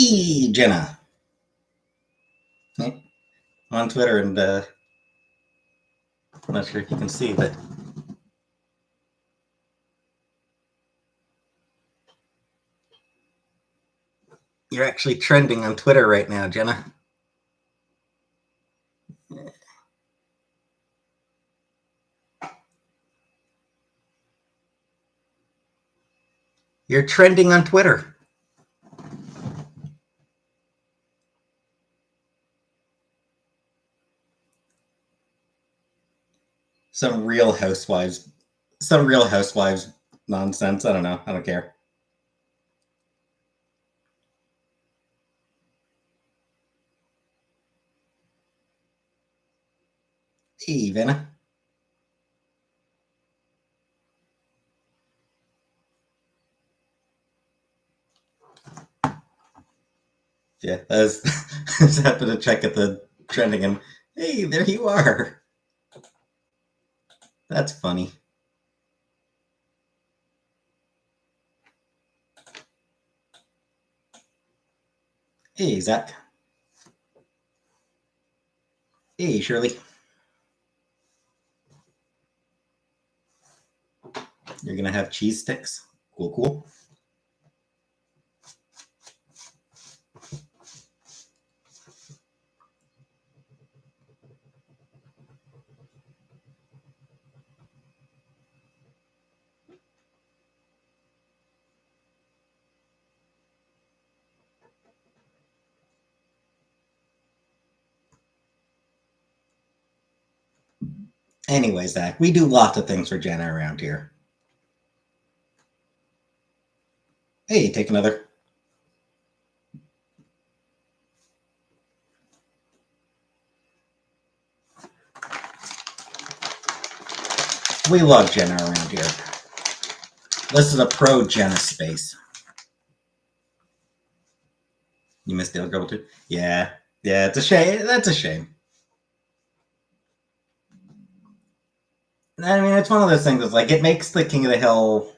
Hey, Jenna. On Twitter, and I'm not sure if you can see, but you're actually trending on Twitter right now, Jenna. You're trending on Twitter. Some real housewives nonsense. I don't know. I don't care. Hey, Jenna. Yeah, I was just happened to check at the trending, and hey, there you are. That's funny. Hey, Zach. Hey, Shirley. You're gonna have cheese sticks. Cool, cool. Anyway, Zach, we do lots of things for Jenna around here. Hey, take another. We love Jenna around here. This is a pro Jenna space. You missed Dale Gribble too? Yeah. Yeah, it's a shame. That's a shame. I mean, it's one of those things that's like, it makes the King of the Hill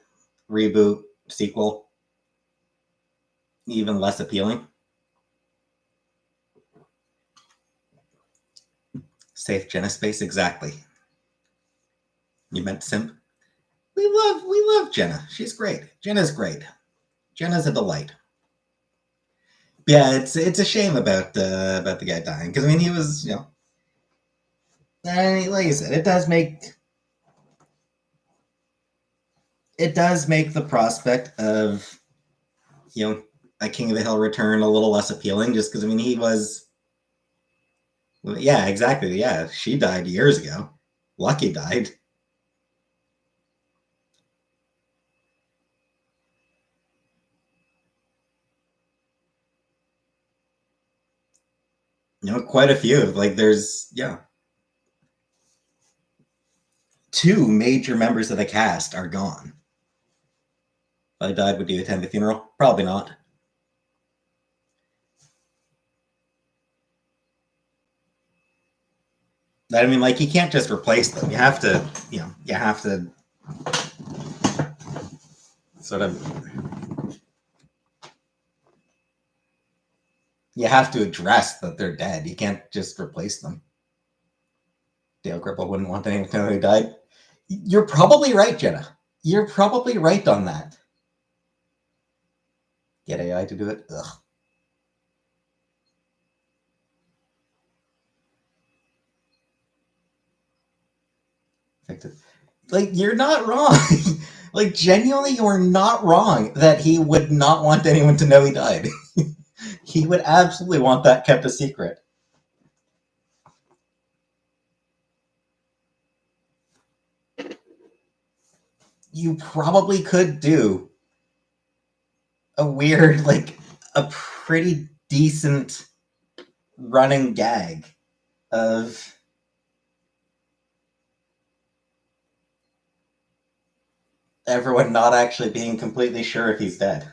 reboot sequel even less appealing. Safe Jenna space, exactly. You meant simp? We love Jenna. She's great. Jenna's great. Jenna's a delight. Yeah, it's a shame about the guy dying, because I mean he was, like I said, it does make the prospect of a King of the Hill return a little less appealing, just because I mean he was, yeah, exactly, yeah, she died years ago. Lucky died. Quite a few. Like there's two major members of the cast are gone. If I died, would you attend the funeral? Probably not. I mean, like, you can't just replace them. You have to, you have to sort of, you have to address that they're dead. You can't just replace them. Dale Gribble wouldn't want anyone to know who died. You're probably right, Jenna. You're probably right on that. Get AI to do it? Ugh. Like, you're not wrong. Like, genuinely, you're not wrong that he would not want anyone to know he died. He would absolutely want that kept a secret. You probably could do a weird, like, a pretty decent running gag of everyone not actually being completely sure if he's dead.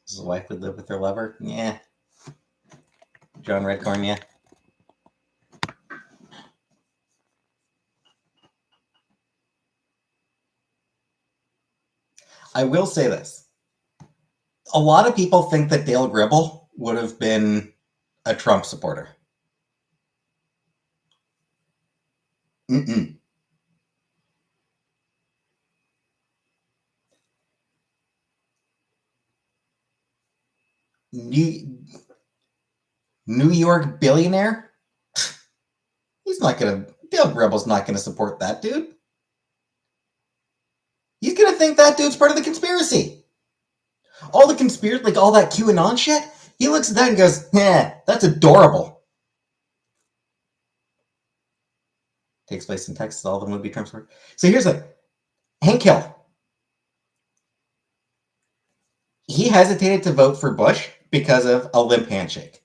His wife would live with her lover? Yeah. John Redcorn, yeah. I will say this. A lot of people think that Dale Gribble would have been a Trump supporter. Mm-mm. New York billionaire? He's not gonna. Dale Gribble's not gonna support that dude. He's gonna think that dude's part of the conspiracy. All the conspiracy, like all that QAnon shit. He looks at that and goes, "Yeah, that's adorable." Takes place in Texas. All of them would be Trump supporters. So here's the Hank Hill. He hesitated to vote for Bush because of a limp handshake.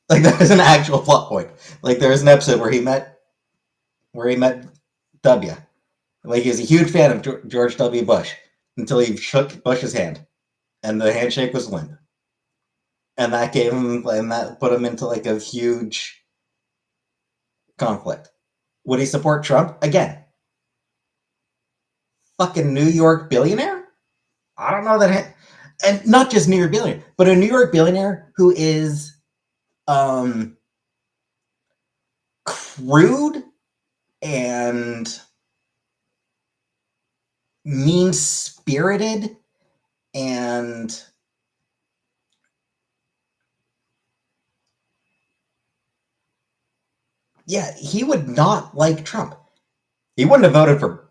Like that is an actual plot point. Like there was an episode where he met W. Like he was a huge fan of George W. Bush until he shook Bush's hand, and the handshake was limp, and that put him into like a huge conflict. Would he support Trump again? Fucking New York billionaire? I don't know that, and not just New York billionaire, but a New York billionaire who is crude and mean-spirited and yeah, he would not like Trump. He wouldn't have voted for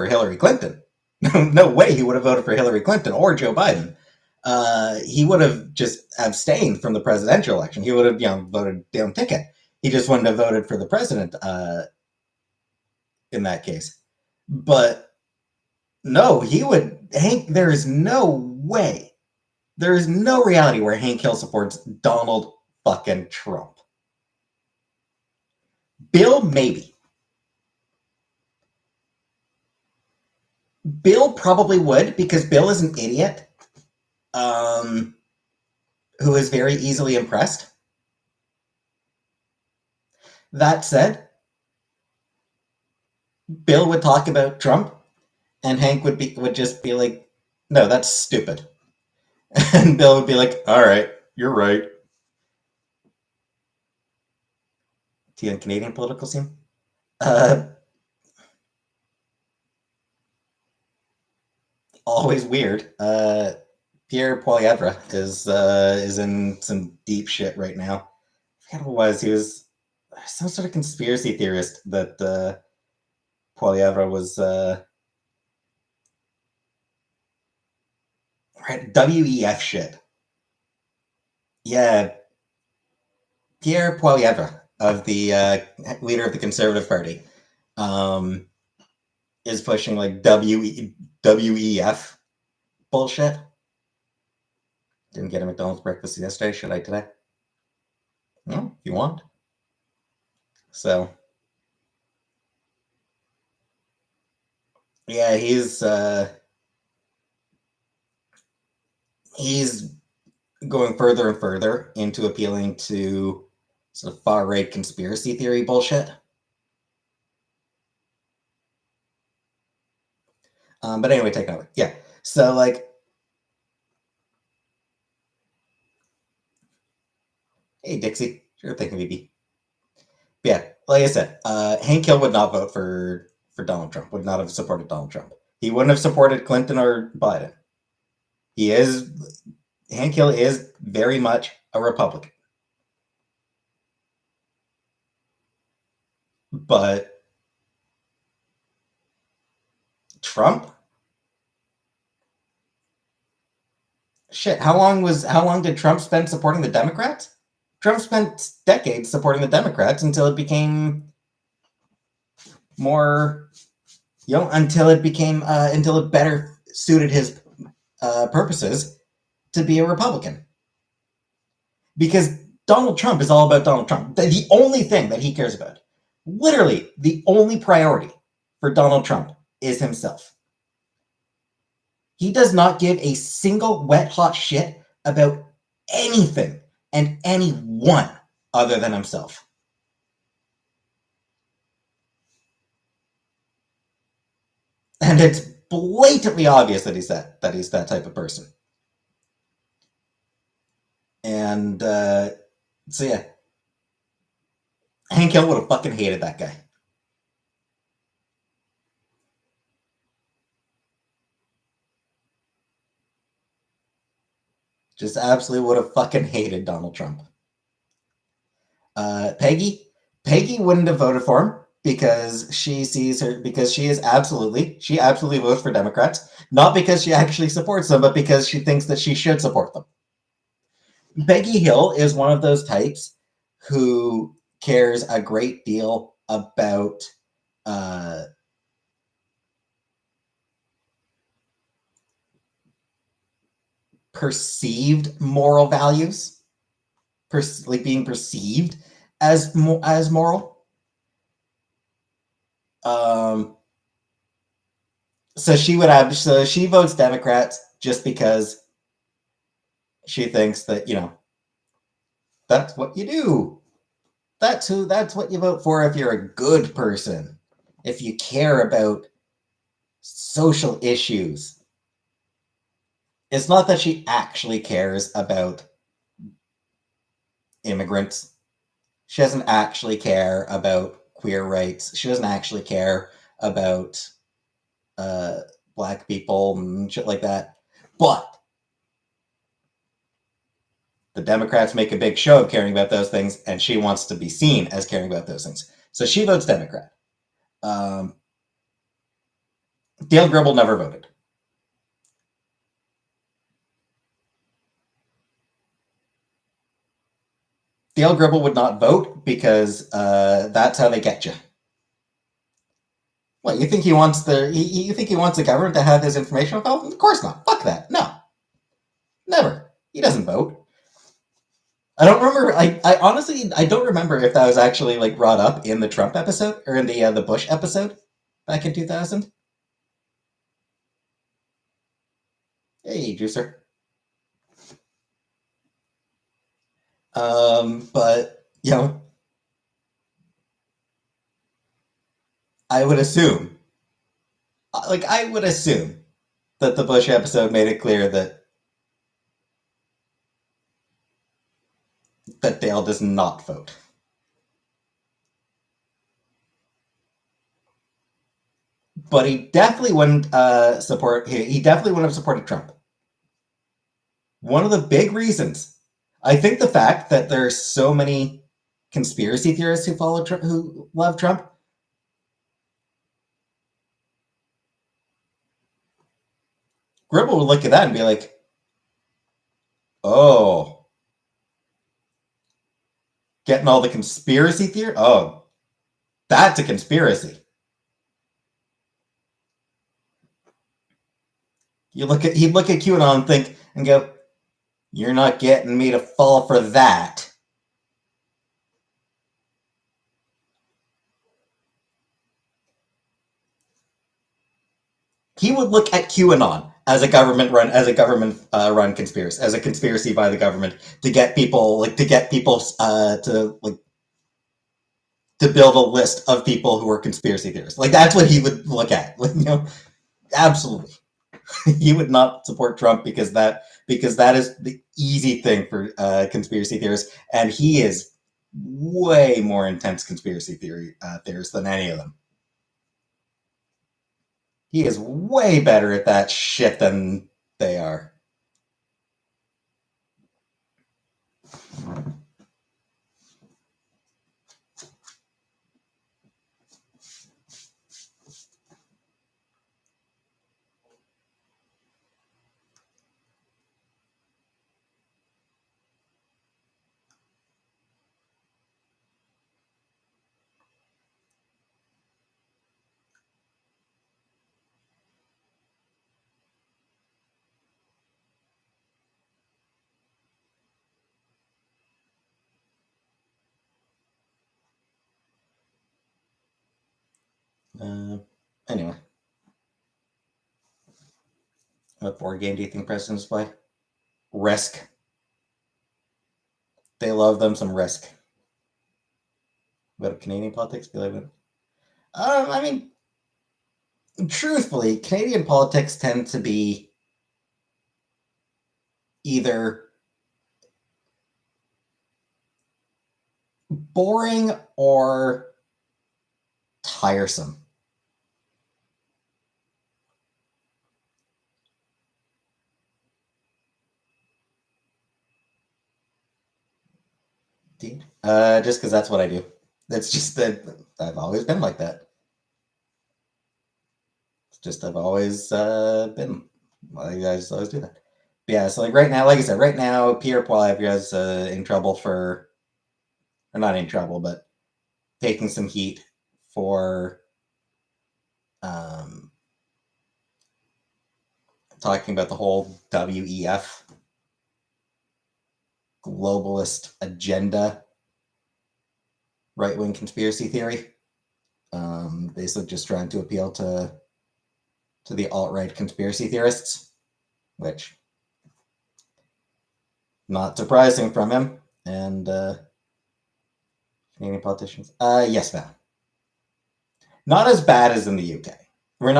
Hillary Clinton. No way he would have voted for Hillary Clinton or Joe Biden. He would have just abstained from the presidential election. He would have, voted down ticket. He just wouldn't have voted for the president in that case. But no, he would. There is no way. There is no reality where Hank Hill supports Donald fucking Trump. Bill, maybe. Bill probably would, because Bill is an idiot who is very easily impressed. That said, Bill would talk about Trump, and Hank would just be like, "No, that's stupid," and Bill would be like, "All right, you're right." To the Canadian political scene, always weird. Pierre Poilievre is in some deep shit right now. I forget what it was. He was some sort of conspiracy theorist that Poilievre was right. WEF shit. Yeah, Pierre Poilievre of the leader of the Conservative Party is pushing like WEF bullshit. Didn't get a McDonald's breakfast yesterday. Should I today? No, if you want. So, yeah, he's going further and further into appealing to sort of far right conspiracy theory bullshit. But anyway, take it over. Yeah. So like, hey Dixie, sure thing, BB. Yeah, like I said, Hank Hill would not vote for Donald Trump. Would not have supported Donald Trump. He wouldn't have supported Clinton or Biden. Hank Hill is very much a Republican. But Trump? Shit, how long did Trump spend supporting the Democrats? Trump spent decades supporting the Democrats until it became more, until it better suited his purposes to be a Republican. Because Donald Trump is all about Donald Trump. The only thing that he cares about, literally the only priority for Donald Trump is himself. He does not give a single wet hot shit about anything and anyone other than himself. And it's blatantly obvious that he's that type of person. And so yeah, Hank Hill would have fucking hated that guy. Just absolutely would have fucking hated Donald Trump. Peggy wouldn't have voted for him because she sees her because she absolutely votes for Democrats, not because she actually supports them, but because she thinks that she should support them. Peggy Hill is one of those types who cares a great deal about uh, perceived moral values, like being perceived as moral. Um, so she votes Democrats just because she thinks that that's what you do. That's what you vote for if you're a good person. If you care about social issues. It's not that she actually cares about immigrants. She doesn't actually care about queer rights. She doesn't actually care about uh, black people and shit like that. But the Democrats make a big show of caring about those things, and she wants to be seen as caring about those things. So she votes Democrat. Um, Dale Gribble never voted. Dale Gribble would not vote because that's how they get you. What, you think he wants you think he wants the government to have his information withheld? Of course not. Fuck that. No, never. He doesn't vote. I don't remember. I honestly I don't remember if that was actually like brought up in the Trump episode or in the Bush episode back in 2000. Hey, juicer. But I would assume, I would assume that the Bush episode made it clear that Dale does not vote. But he definitely wouldn't support. He definitely wouldn't have supported Trump. One of the big reasons, I think, the fact that there are so many conspiracy theorists who follow Trump, who love Trump. Gribble would look at that and be like, "Oh, getting all the conspiracy theory. Oh, that's a conspiracy." He'd look at QAnon and think and go, "You're not getting me to fall for that." He would look at QAnon as a government run conspiracy, as a conspiracy by the government to get people to build a list of people who are conspiracy theorists. Like that's what he would look at. Absolutely. He would not support Trump because that is the easy thing for conspiracy theorists, and he is way more intense conspiracy theorist than any of them. He is way better at that shit than they are. Uh, anyway, What board game do you think presidents play? Risk. They love them some Risk. What Canadian politics be like? I mean, truthfully, Canadian politics tend to be either boring or tiresome. Just because that's what I do. That's just that I've always been like that. It's just I've always been. Well, you guys always do that. But yeah, so like right now, like I said, right now Pierre Poilievre is in trouble for, or not in trouble, but taking some heat for talking about the whole WEF globalist agenda, right wing conspiracy theory. Basically, just trying to appeal to the alt right conspiracy theorists, which not surprising from him. And Canadian politicians, yes, ma'am. Not as bad as in the UK. We're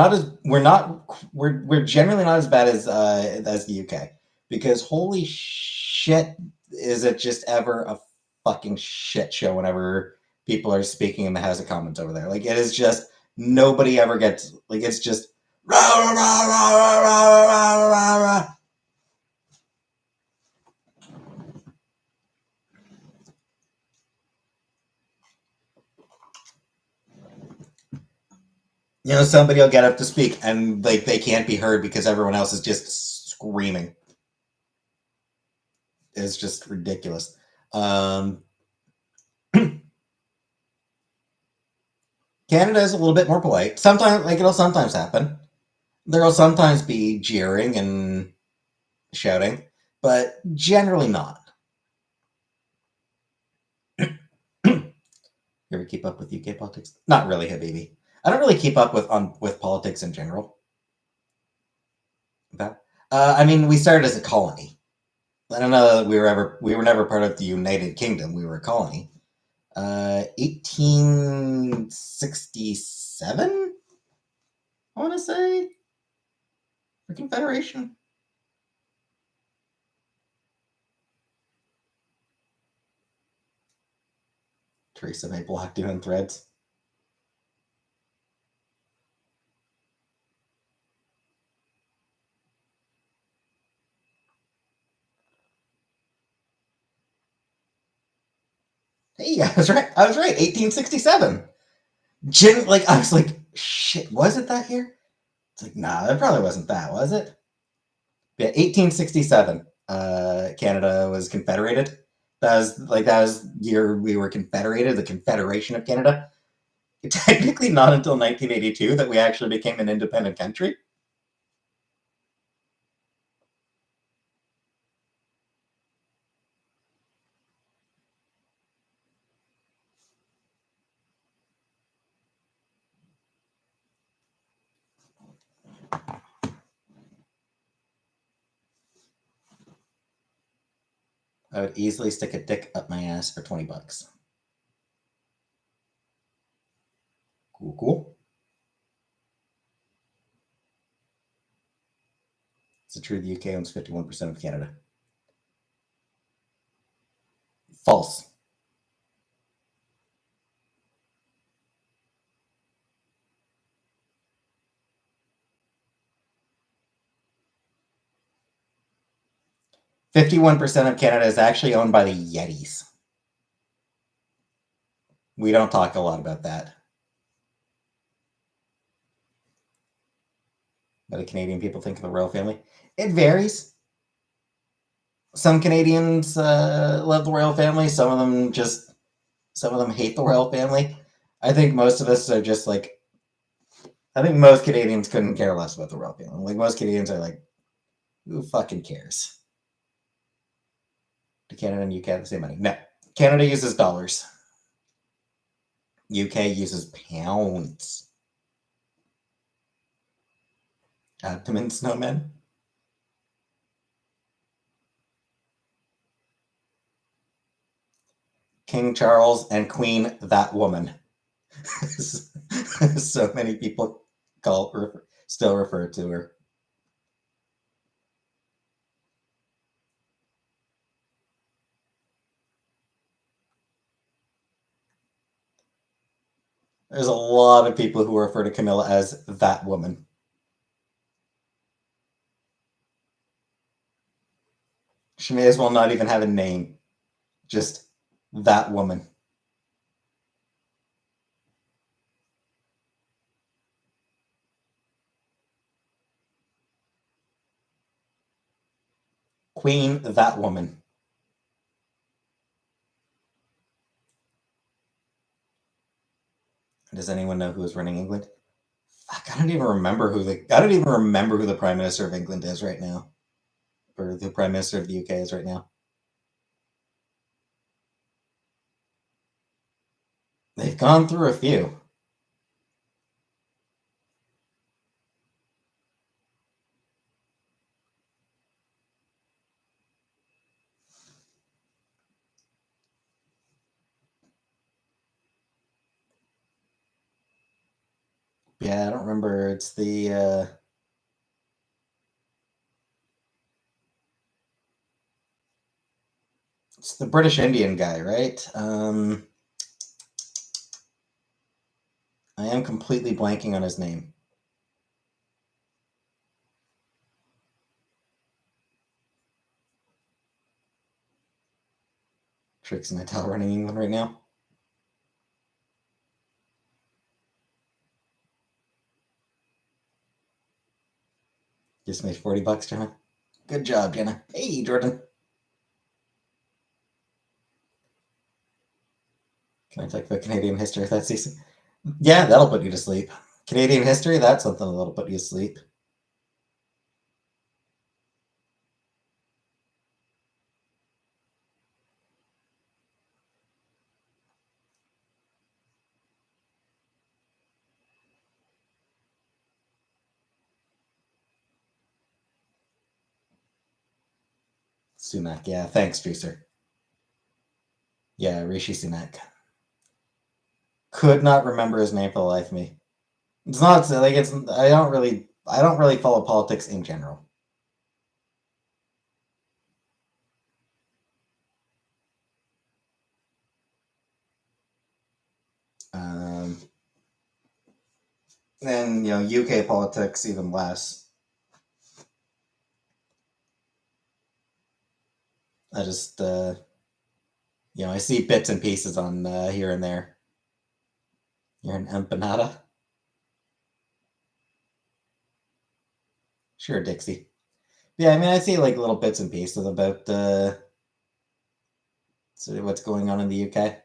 generally not as bad as the UK, because holy shit, is it just ever a fucking shit show whenever people are speaking in the House of Commons over there. Like, it is just, nobody ever gets, like, it's just rah, rah, rah, rah, rah, rah, rah, rah. You know, somebody will get up to speak and like they can't be heard because everyone else is just screaming. It's just ridiculous. Canada is a little bit more polite. Sometimes, like, it'll sometimes happen. There'll sometimes be jeering and shouting, but generally not. You ever keep up with UK politics? Not really, Habibi. I don't really keep up with politics in general. I mean, we started as a colony. I don't know that we were never part of the United Kingdom. We were a colony. 1867, I want to say, for Confederation. Theresa May Block doing threads. Hey, I was right. 1867. I was like, shit, was it that year? It's like, nah, that probably wasn't that, was it? Yeah, 1867. Canada was confederated. That was year we were confederated, the Confederation of Canada. Technically, not until 1982 that we actually became an independent country. I would easily stick a dick up my ass for $20. Cool, cool. Is it true the UK owns 51% of Canada? False. %51 of Canada is actually owned by the Yetis. We don't talk a lot about that. What do Canadian people think of the royal family? It varies. Some Canadians love the royal family. Some of them hate the royal family. I think most of us are just like, I think most Canadians couldn't care less about the royal family. Like, most Canadians are like, who fucking cares? Do Canada and UK have the same money? No. Canada uses dollars. UK uses pounds. Abdomen snowmen. King Charles and Queen that woman. So many people still refer to her. There's a lot of people who refer to Camilla as that woman. She may as well not even have a name. Just that woman. Queen that woman. Does anyone know who is running England? Fuck, I don't even remember who the Prime Minister of England is right now. Or the Prime Minister of the UK is right now. They've gone through a few. Yeah, I don't remember. It's the British Indian guy, right? I am completely blanking on his name. Trixie Mattel running England right now. Just made $40, Jenna. Good job, Jenna. Hey, Jordan. Can I talk about Canadian history? That's easy. Yeah, that'll put you to sleep. Canadian history, that's something that'll put you to sleep. Sunak, yeah. Thanks, Juicer. Yeah, Rishi Sunak. Could not remember his name for the life of me. It's not like it's. I don't really follow politics in general. And UK politics even less. I just I see bits and pieces on here and there. You're an empanada? Sure, Dixie. Yeah, I mean, I see like little bits and pieces about what's going on in the UK.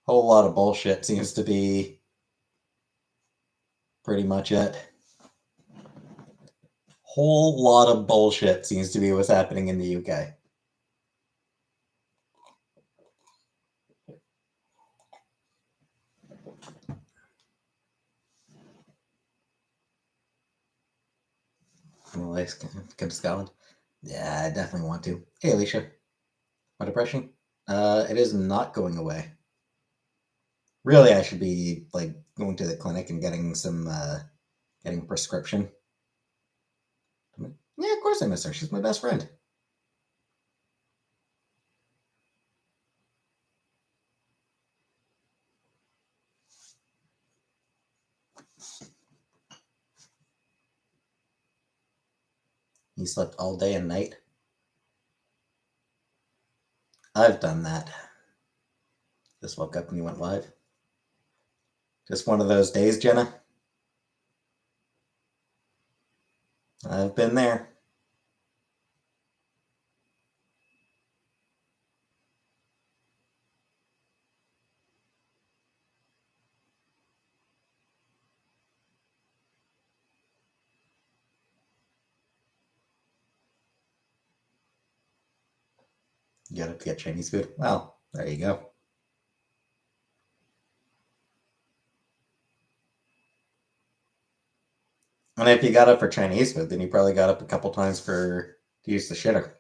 Whole lot of bullshit seems to be pretty much it. Whole lot of bullshit seems to be what's happening in the UK. Anyways, come to Scotland. Yeah, I definitely want to. Hey, Alicia. My depression? It is not going away. Really, I should be like going to the clinic and getting getting a prescription. Yeah, of course I miss her. She's my best friend. You slept all day and night? I've done that. Just woke up and you went live. Just one of those days, Jenna. I've been there. You gotta get Chinese food. Well, there you go. And if you got up for Chinese food, then you probably got up a couple times to use the shitter.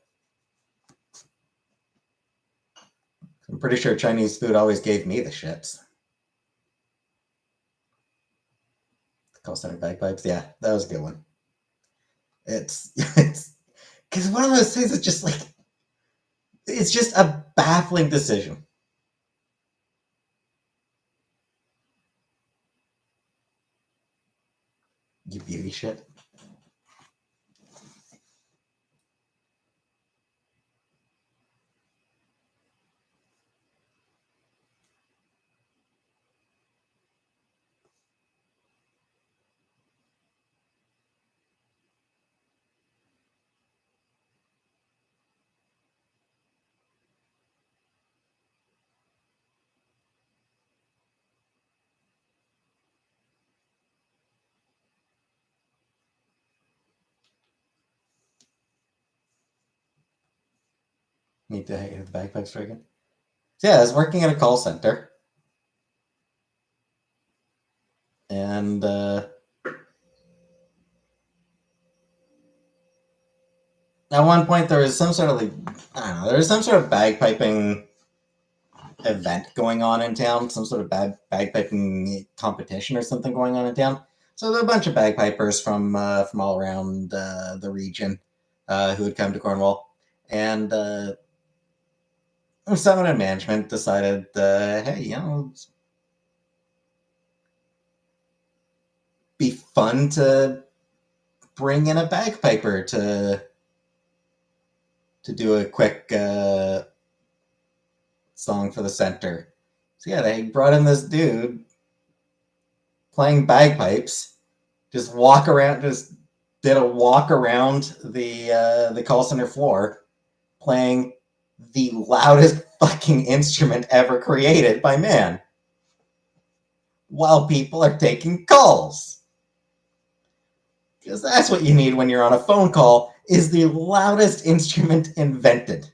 I'm pretty sure Chinese food always gave me the shits. Call center bagpipes, yeah, that was a good one. It's because one of those things is just like it's just a baffling decision. You beauty shit. Need to hit the bagpipes for again. So yeah, I was working at a call center, and at one point there was some sort of like I don't know, there was some sort of bagpiping event going on in town, some sort of bagpiping competition or something going on in town. So there were a bunch of bagpipers from all around the region who had come to Cornwall, and someone in management decided, hey, be fun to bring in a bagpiper to do a quick song for the center. So yeah, they brought in this dude playing bagpipes, just did a walk around the call center floor, playing the loudest fucking instrument ever created by man, while people are taking calls. Because that's what you need when you're on a phone call, is the loudest instrument invented.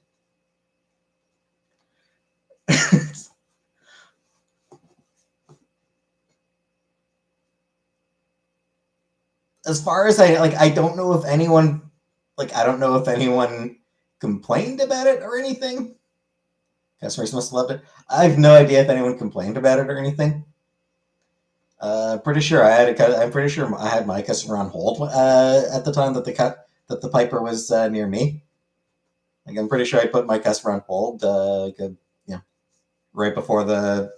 As far as I don't know if anyone complained about it or anything. Customers must have loved it. I have no idea if anyone complained about it or anything. Pretty sure I'm pretty sure I had my customer on hold at the time that the piper was near me. Like I'm pretty sure I put my customer on hold. Right before the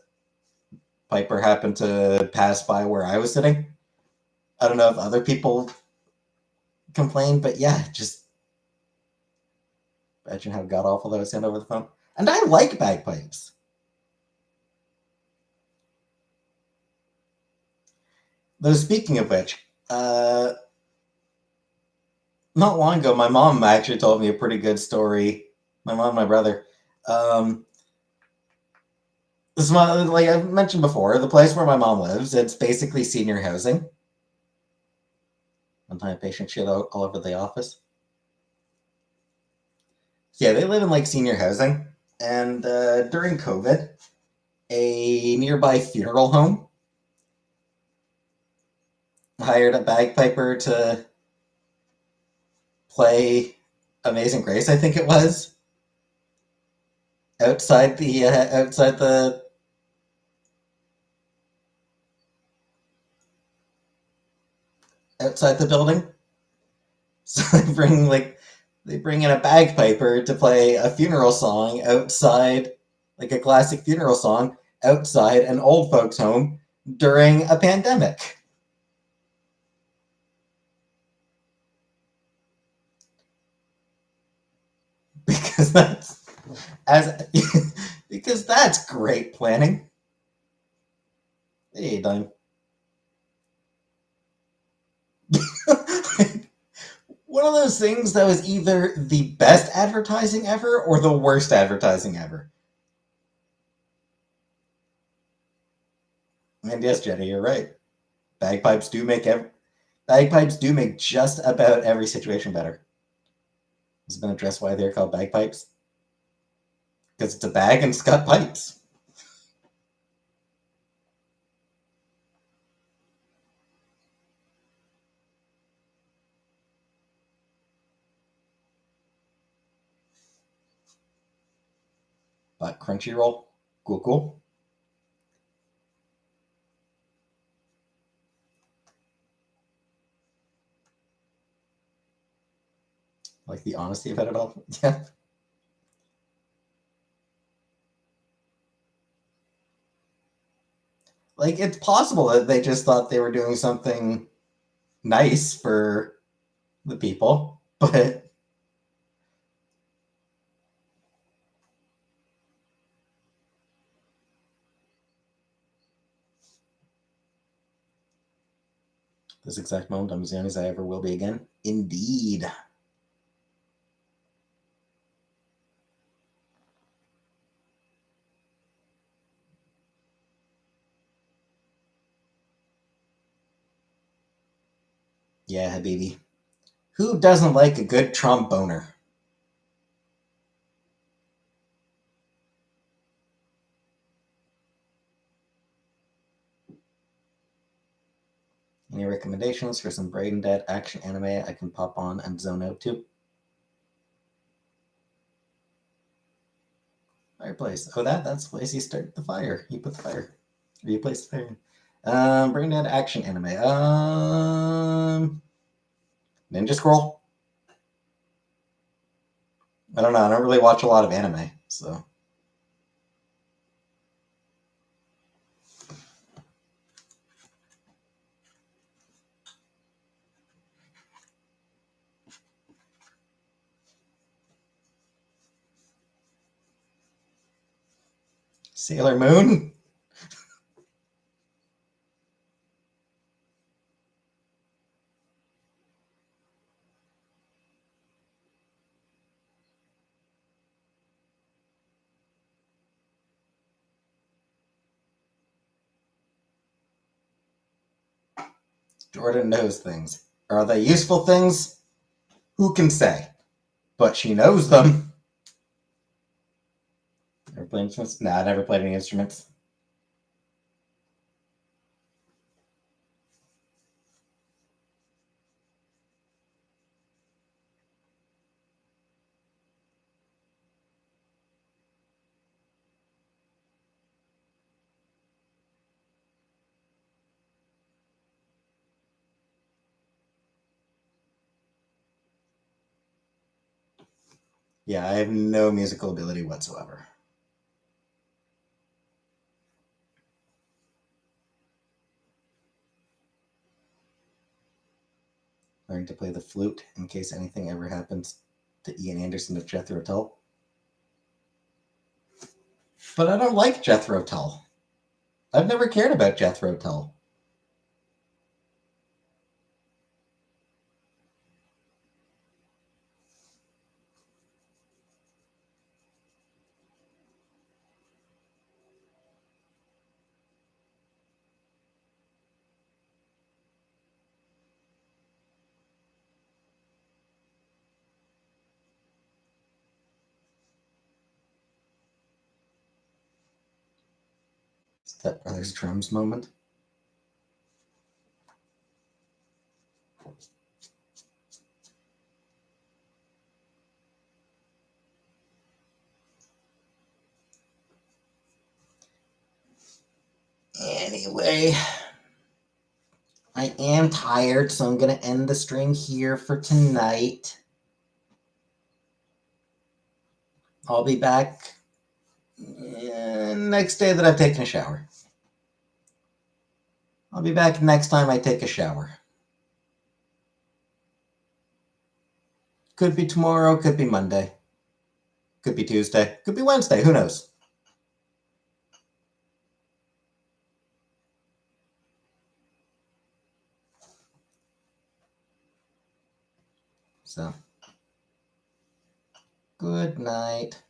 piper happened to pass by where I was sitting. I don't know if other people complained, but yeah, just imagine how god awful that would sound over the phone. And I like bagpipes. Though speaking of which, not long ago, my mom actually told me a pretty good story. My mom and my brother. This is like I've mentioned before, the place where my mom lives, it's basically senior housing. One time patient shit all over the office. Yeah, they live in like senior housing. And during COVID, a nearby funeral home hired a bagpiper to play Amazing Grace, I think it was, outside the building. So they bring in a bagpiper to play a funeral song outside, like a classic funeral song outside an old folks home during a pandemic. Because as because that's great planning. Hey, Dime. One of those things that was either the best advertising ever or the worst advertising ever. And yes, Jenny, you're right. Bagpipes do make just about every situation better. Has it been addressed why they're called bagpipes? Because it's a bag and it's got pipes. But Crunchyroll, cool. Like the honesty about it all. Yeah. Like it's possible that they just thought they were doing something nice for the people, but this exact moment, I'm as young as I ever will be again. Indeed. Yeah, baby. Who doesn't like a good tromboner? Any recommendations for some Brain Dead action anime I can pop on and zone out to? Fireplace. Oh, that's the place you start the fire. You put the fire. Or you place the fire. Brain Dead action anime. Ninja Scroll. I don't know. I don't really watch a lot of anime, so. Sailor Moon. Jordan knows things. Are they useful things? Who can say? But she knows them. Never played instruments? Nah, I never played any instruments. Yeah, I have no musical ability whatsoever. Learning to play the flute in case anything ever happens to Ian Anderson of Jethro Tull. But I don't like Jethro Tull. I've never cared about Jethro Tull. Step Brothers drums moment. Anyway, I am tired, so I'm going to end the stream here for tonight. I'll be back next day that I've taken a shower. I'll be back next time I take a shower. Could be tomorrow, could be Monday. Could be Tuesday, could be Wednesday, who knows? So, good night.